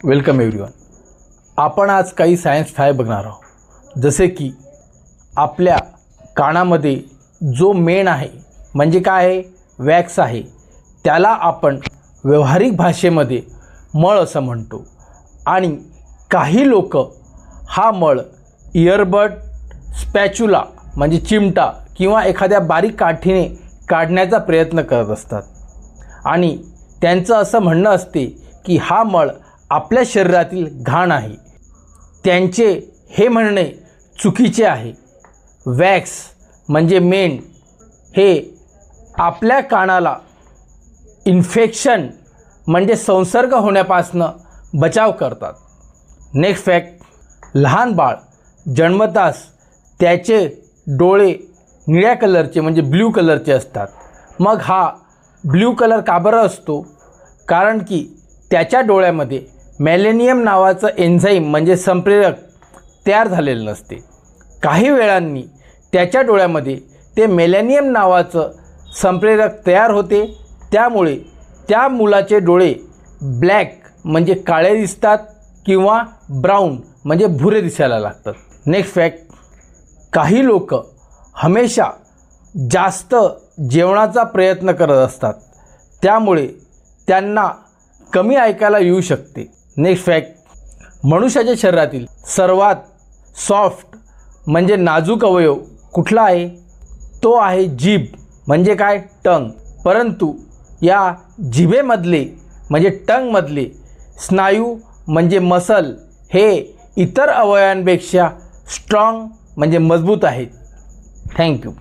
Welcome everyone. आपण आज काही सायन्स फाय बघणार आहोत. जसे की आपल्या कानामध्ये जो मेण आहे म्हणजे काय आहे, वॅक्स आहे, त्याला आपण व्यावहारिक भाषेमध्ये मळ असं म्हणतो. आणि काही लोक हा मळ इयरबड, स्पॅच्युला म्हणजे चिमटा किंवा एखाद्या बारीक काठीने काढण्याचा प्रयत्न करत असतात. आणि त्यांचं असं म्हणणं असते की हा मळ आपल्या शरीरातील घाण आहे. त्यांचे हे म्हणणे चुकीचे आहे. वॅक्स म्हणजे मेण हे आपल्या कानाला इन्फेक्शन म्हणजे संसर्ग होण्यापासून बचाव करतात. नेक्स्ट फॅक्ट, लहान बाळ जन्मताच त्याचे डोळे निळ्या कलरचे म्हणजे ब्ल्यू कलरचे असतात. मग हा ब्ल्यू कलर का बरं असतो? कारण की त्याच्या डोळ्यामध्ये मेलेनियम नावाचं एन्झाईम म्हणजे संप्रेरक तयार झालेलं नसते. काही वेळांनी त्याच्या डोळ्यामध्ये ते मेलेनियम नावाचं संप्रेरक तयार होते. त्यामुळे त्या मुलाचे डोळे ब्लॅक म्हणजे काळे दिसतात किंवा ब्राऊन म्हणजे भुरे दिसायला लागतात. नेक्स्ट फॅक्ट, काही लोक हमेशा जास्त जेवणाचा प्रयत्न करत असतात, त्यामुळे त्यांना कमी ऐकायला येऊ शकते. नेक्स्ट फॅक्ट, मनुष्याच्या शरीरातील सर्वात सॉफ्ट म्हणजे नाजूक अवयव कुठला आहे? तो आहे जीभ म्हणजे काय, टंग. परंतु या जिभेमधले म्हणजे टंगमधले स्नायू म्हणजे मसल हे इतर अवयवांपेक्षा स्ट्रॉंग म्हणजे मजबूत आहेत. थँक्यू.